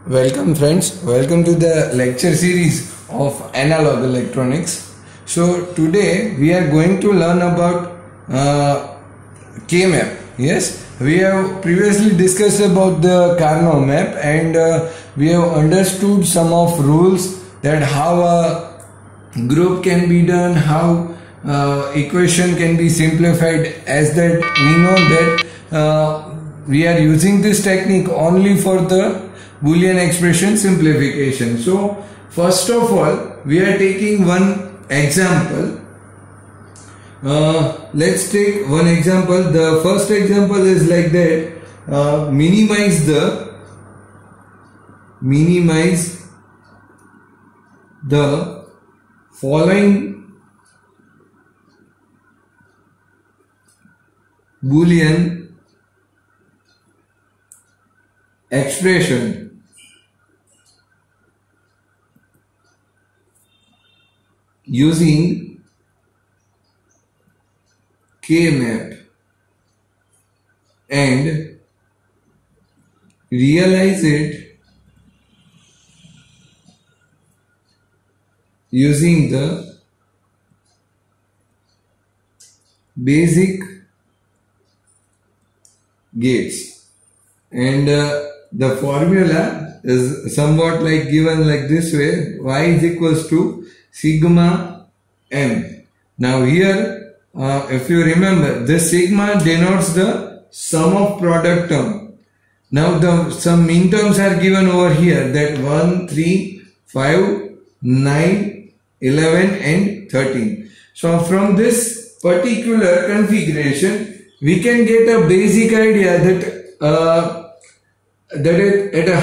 Welcome friends, welcome to the lecture series of analog electronics. So today we are going to learn about K-map. Yes, we have previously discussed about the Karnaugh map and we have understood some of rules that how a group can be done, how equation can be simplified, as that we know that we are using this technique only for the Boolean expression simplification. So first of all we are taking one example. Let's take one example. The first example is like that. Minimize the following Boolean expression using K-map and realize it using the basic gates. And the formula is somewhat like given like this way: y is equals to sigma m. Now here if you remember, this sigma denotes the sum of product term. Now some mean terms are given over here, that 1, 3, 5, 9, 11 and 13. So from this particular configuration we can get a basic idea that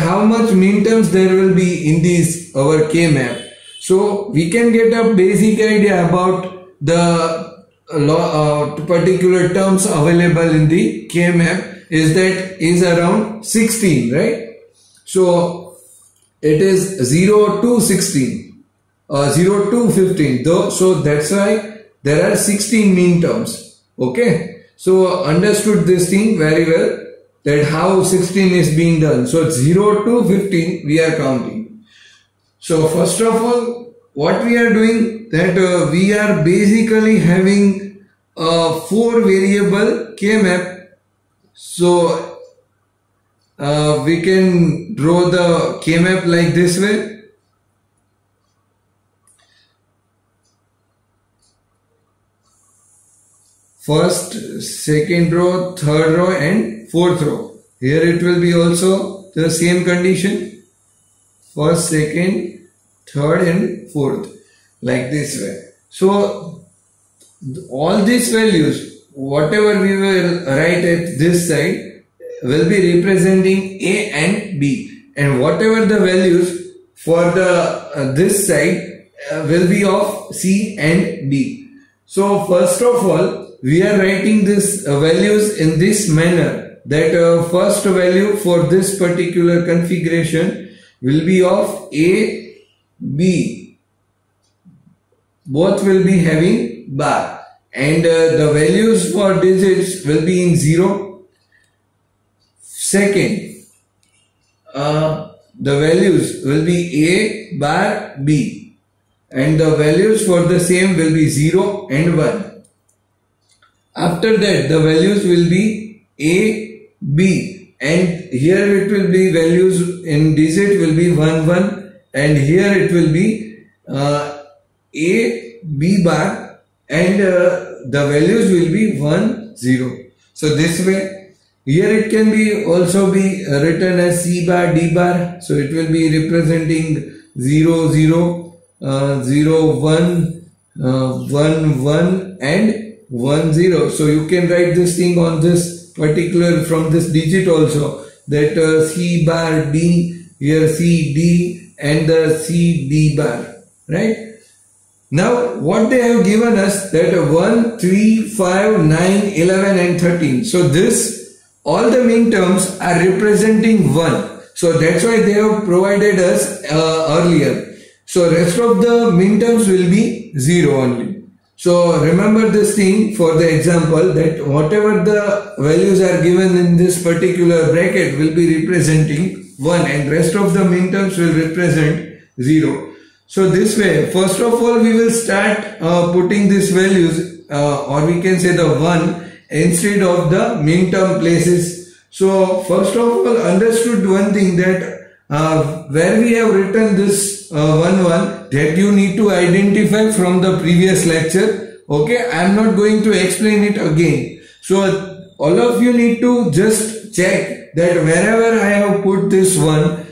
how much mean terms there will be in this our K-map. So we can get a basic idea about the particular terms available in the K-map is around 16, right? So it is 0 to 16, 0 to 15 though, so that's why there are 16 mean terms. Okay, so understood this thing very well, that how 16 is being done. So 0 to 15 we are counting. So first of all, what we are doing, that we are basically having a 4 variable K-map. So we can draw the K-map like this way. First, second row, third row and fourth row. Here it will be also the same condition. First, second, third and fourth, like this way. So all these values, whatever we will write at this side, will be representing A and B, and whatever the values for the this side will be of C and D. So first of all we are writing this values in this manner, that first value for this particular configuration will be of A, B, both will be having bar, and the values for digits will be in 0. Second, the values will be A bar B, and the values for the same will be 0 and 1. After that the values will be A, B, and here it will be values in digit will be 1, 1, and here it will be A, B bar, and the values will be 1, 0. So this way, here it can be also be written as C bar, D bar. So it will be representing 0, 0, 0, 1, 1, 1 and 1, 0. So you can write this thing on this particular from this digit also, that C bar D, here C D and the C D bar, right? Now what they have given us, that 1, 3, 5, 9, 11 and 13. So this, all the mean terms are representing 1. So that's why they have provided us earlier. So rest of the mean terms will be 0 only. So remember this thing for the example, that whatever the values are given in this particular bracket will be representing 1 and rest of the minterms will represent 0. So this way, first of all, we will start putting these values or we can say the 1 instead of the minterm places. So first of all, understood one thing, that where we have written this 1 1, that you need to identify from the previous lecture. Okay, I am not going to explain it again. So all of you need to just check that wherever I have put this 1,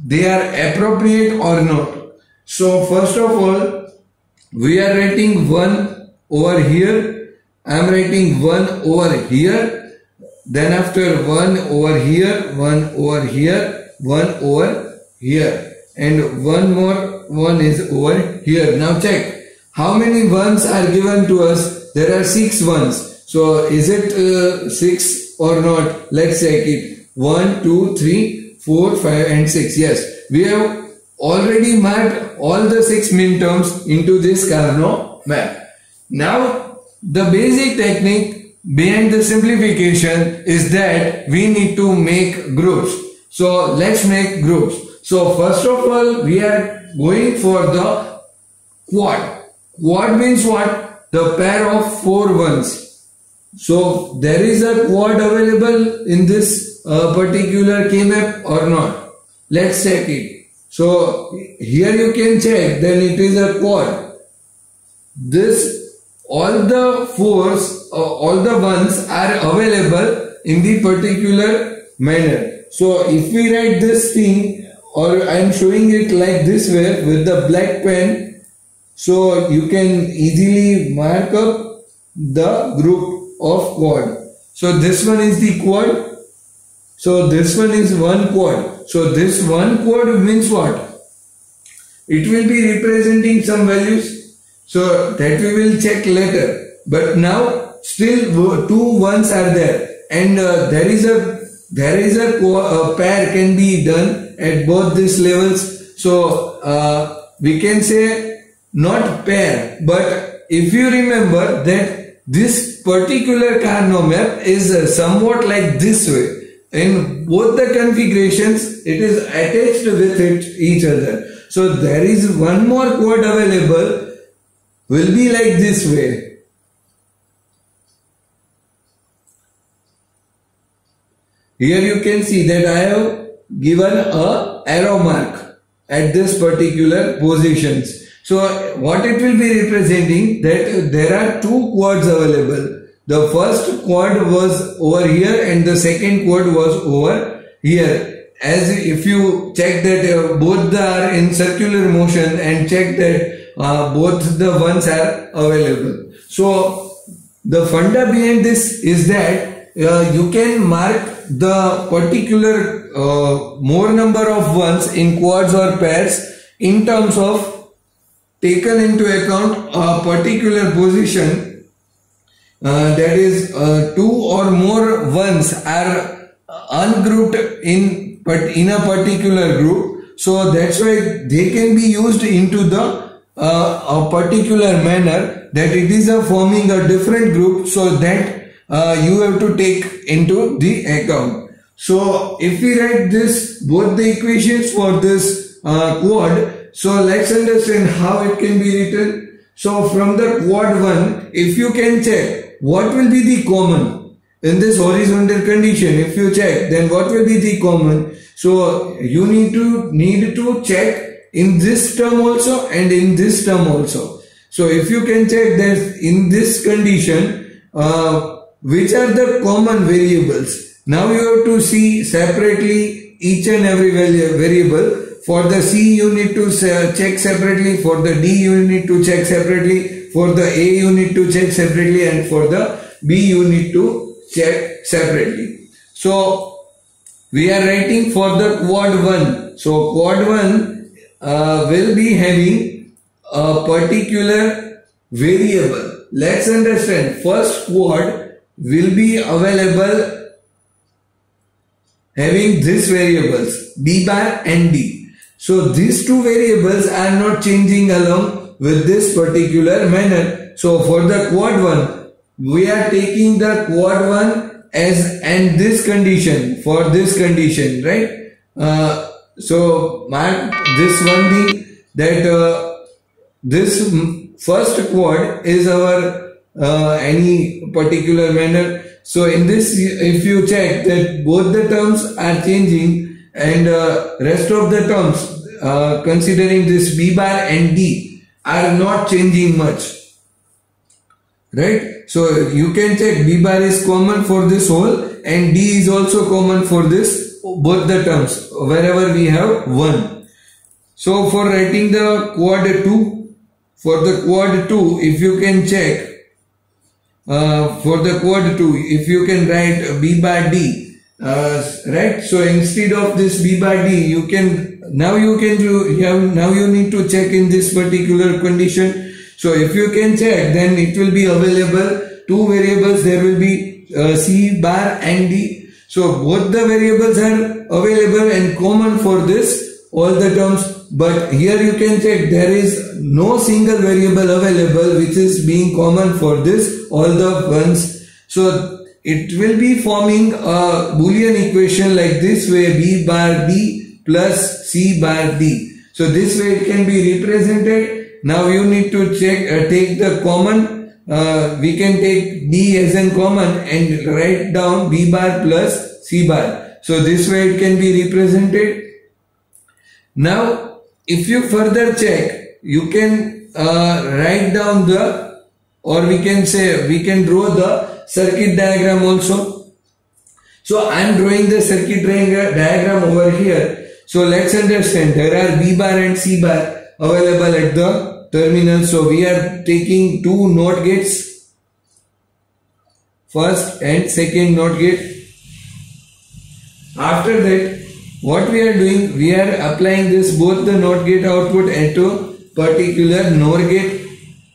they are appropriate or not. So first of all, we are writing 1 over here. I am writing 1 over here. Then after 1 over here, 1 over here, 1 over here, and one more 1 is over here. Now check how many 1s are given to us. There are 6 1s. So is it 6 or not? Let's check it. 1, 2, 3, 4, 5 and 6. Yes, we have already marked all the 6 minterms into this Carnot map. Now the basic technique behind the simplification is that we need to make groups. So let's make groups. So first of all, we are going for the quad. Quad means what? The pair of 4 1s. So there is a quad available in this particular K-map or not? Let's check it. So here you can check, then it is a quad. This, all the 4s, all the 1s are available in the particular manner. So if we write this thing, or I am showing it like this way with the black pen, so you can easily mark up the group of quad. So this one is the quad. So this one is one quad. So this one quad means what? It will be representing some values. So that we will check later. But now still 2 1s are there, and there is a pair can be done at both these levels. So we can say not pair, but if you remember that this particular Carnot map is somewhat like this way. In both the configurations, it is attached with each other. So there is one more quad available, will be like this way. Here you can see that I have given a arrow mark at this particular positions. So what it will be representing, that there are 2 quads available. The first quad was over here and the second quad was over here. As if you check that both are in circular motion and check that both the ones are available. So the funda behind this is that you can mark the particular more number of ones in quads or pairs in terms of taken into account a particular position. That is 2 or more ones are ungrouped in a particular group. So that's why they can be used into the a particular manner, that it is forming a different group, so that you have to take into the account. So if we write this, both the equations for this quad, so let's understand how it can be written. So from the quad 1, if you can check what will be the common in this horizontal condition, if you check, then what will be the common? So you need to check in this term also and in this term also. So if you can check that in this condition, which are the common variables? Now you have to see separately each and every variable. For the C you need to check separately, for the D you need to check separately, for the A you need to check separately, and for the B you need to check separately. So we are writing for the quad 1. So quad 1 will be having a particular variable. Let's understand, first quad will be available having these variables B bar and D. So these 2 variables are not changing along with this particular manner. So for the quad 1, we are taking the quad 1 as and this condition for this condition, right? So mark this one thing, that this first quad is our any particular manner. So in this, if you check that both the terms are changing and rest of the terms considering this B bar and D are not changing much, right? So you can check B bar is common for this whole and D is also common for this, both the terms wherever we have 1. So for writing the quad 2, for the quad 2, if you can check, for the quad 2, if you can write B bar D, right? So instead of this B bar D, you can, now you need to check in this particular condition. So if you can check, then it will be available, two variables, there will be C bar and D. So both the variables are available and common for this, all the terms. But here you can check, there is no single variable available which is being common for this, all the ones. So it will be forming a Boolean equation like this way, B bar D plus C bar D. So this way it can be represented. Now you need to check, take the common, we can take D as in common and write down B bar plus C bar. So this way it can be represented. Now if you further check, you can write down the, or we can say, we can draw the circuit diagram also. So I am drawing the circuit diagram over here. So let's understand, there are B bar and C bar available at the terminal. So we are taking two NOT gates, first and second NOT gate. After that, what we are doing, we are applying this both the NOT gate output at a particular NOR gate.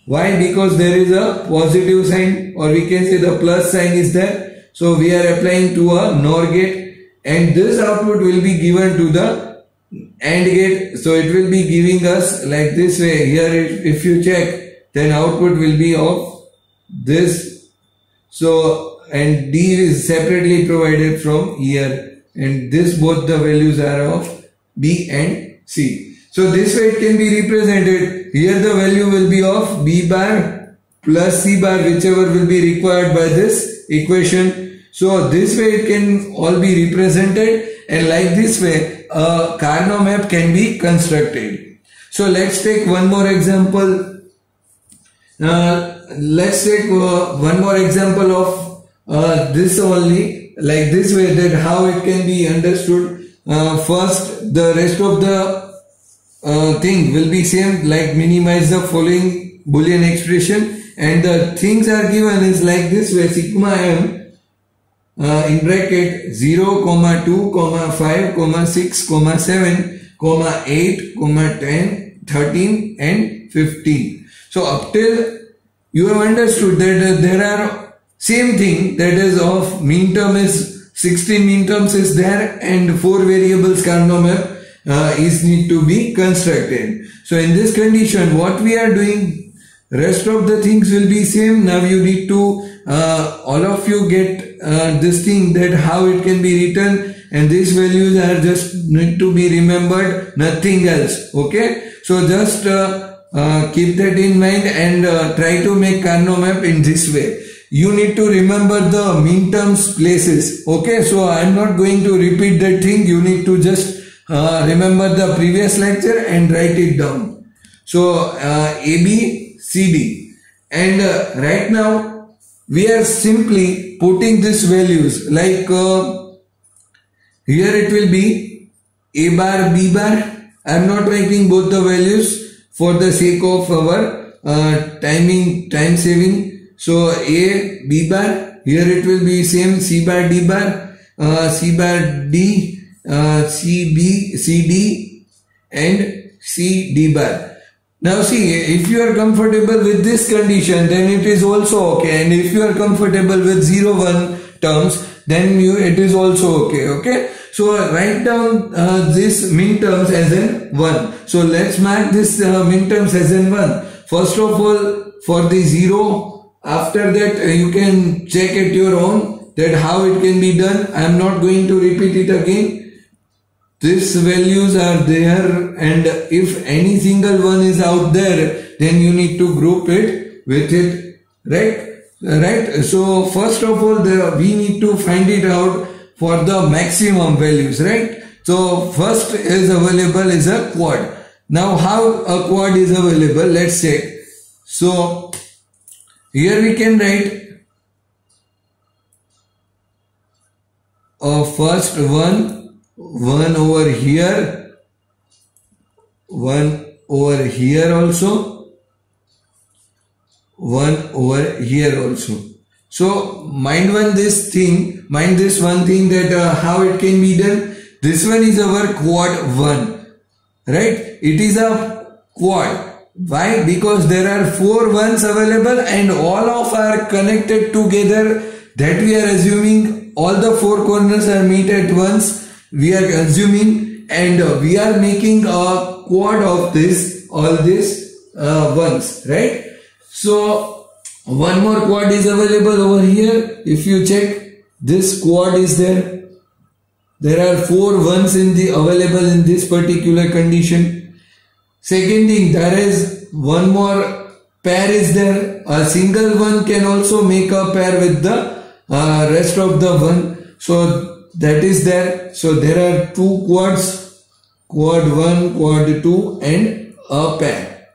Why? Because there is a positive sign, or we can say the plus sign is there. So we are applying to a NOR gate, and this output will be given to the AND gate. So it will be giving us like this way. Here if you check, then output will be of this. So and D is separately provided from here. And this, both the values are of B and C. So this way it can be represented. Here the value will be of B bar plus C bar, whichever will be required by this equation. So this way it can all be represented, and like this way a Carnot map can be constructed. So let's take one more example. Let's take one more example of this only. Like this way, that how it can be understood. First, the rest of the thing will be same, like minimize the following Boolean expression, and the things are given is like this way: sigma m in bracket 0, 2, 5, 6, 7, 8, 10, 13 and 15. So up till you have understood that there are same thing, that is of mean term is 16 mean terms is there, and 4 variables Carnot map is need to be constructed. So in this condition, what we are doing, rest of the things will be same. Now you need to all of you get this thing, that how it can be written, and these values are just need to be remembered, nothing else. Okay, so just keep that in mind and try to make Carnot map in this way. You need to remember the mean terms places. Okay, so I am not going to repeat that thing. You need to just remember the previous lecture and write it down. So A, B, C, D, and right now we are simply putting these values, like here it will be A bar, B bar. I am not writing both the values for the sake of our time saving. So A, B bar, here it will be same, C bar, D bar, C bar, D, C, B, C, D and C, D bar. Now see, if you are comfortable with this condition, then it is also okay, and if you are comfortable with 0, 1 terms, then it is also okay. Okay, so write down this min terms as in 1. So let's mark this min terms as in 1. First of all, for the 0, after that you can check at your own that how it can be done. I am not going to repeat it again. these values are there, and if any single one is out there, then you need to group it with it, right? So first of all, we need to find it out for the maximum values, right? So first is available is a quad. Now how a quad is available, let's check. So here we can write first one over here, one over here also, one over here also. So mind this one thing that how it can be done. This one is our quad 1, right? It is a quad. Why? Because there are 4 ones available and all of are connected together, that we are assuming all the 4 corners are meet at once. We are assuming, and we are making a quad of this, all these ones, right? So one more quad is available over here. If you check, this quad is there. There are 4 ones available in this particular condition. Second thing, there is one more pair is there. A single one can also make a pair with the rest of the one. So that is there. So there are 2 quads, quad 1, quad 2 and a pair,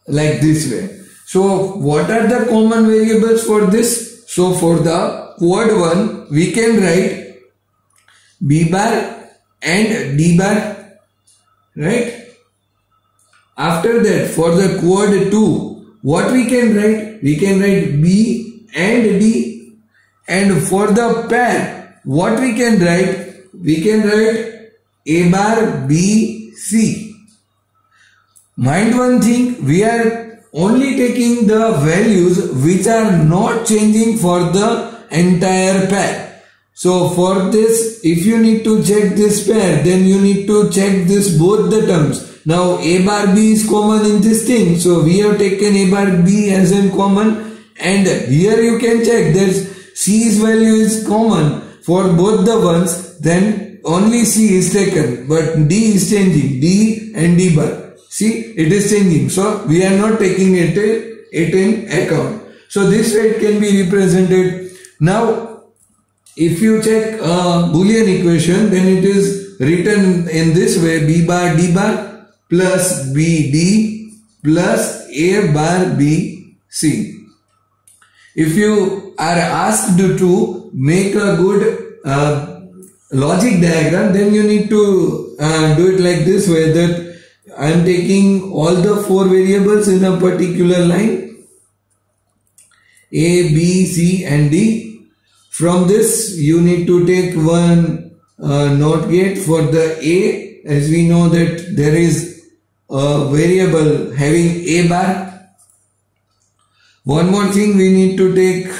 like this way. So what are the common variables for this? So for the quad 1, we can write B bar and D bar, right? After that, for the quad 2, what we can write? We can write B and D. And for the pair, what we can write? We can write A bar, B, C. Mind one thing, we are only taking the values which are not changing for the entire pair. So for this, if you need to check this pair, then you need to check this both the terms. Now A bar B is common in this thing, so we have taken A bar B as in common, and here you can check there's C's value is common for both the ones, then only C is taken, but D is changing, D and D bar. See, it is changing, so we are not taking it in account. So this way it can be represented. Now if you check a Boolean equation, then it is written in this way: B bar D bar plus BD plus A bar B C. If you are asked to make a good logic diagram, then you need to do it like this way, that I am taking all the 4 variables in a particular line, A, B, C and D. From this you need to take one NOT gate for the A, as we know that there is a variable having A bar. One more thing we need to take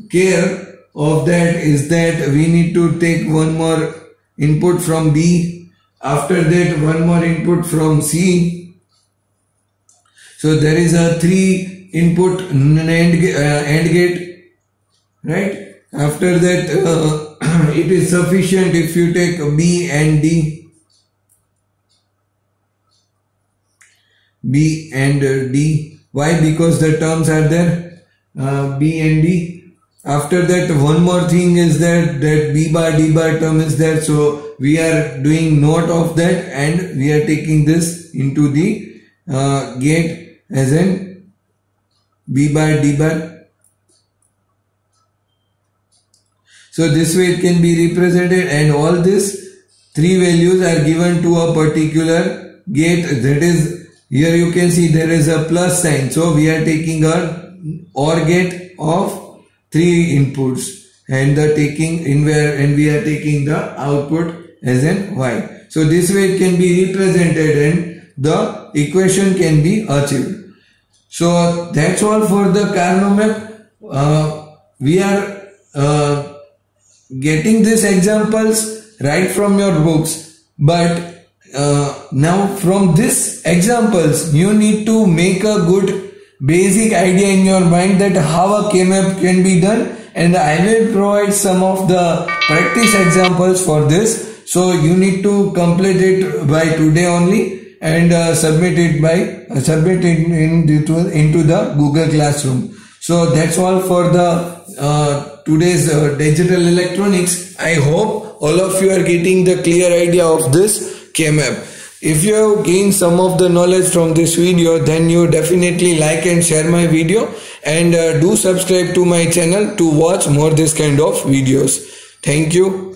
care of that is that we need to take one more input from B. After that, one more input from C. So there is a 3 input AND gate, right? After that, it is sufficient if you take B and D. B and D. Why? Because the terms are there, B and D. After that, one more thing is that B bar D bar term is there. So we are doing note of that and we are taking this into the gate as in B bar D bar. So this way it can be represented, and all these 3 values are given to a particular gate. That is, here you can see there is a plus sign. So we are taking a OR gate of 3 inputs, and we are taking the output as in Y. So this way it can be represented and the equation can be achieved. So that's all for the Carnot map. We are getting these examples right from your books, but now from these examples you need to make a good basic idea in your mind that how a K-map can be done, and I will provide some of the practice examples for this. So you need to complete it by today only and submit it into the Google Classroom. So that's all for the today's digital electronics. I hope all of you are getting the clear idea of this K-map. If you have gained some of the knowledge from this video, then you definitely like and share my video, and do subscribe to my channel to watch more this kind of videos. Thank you.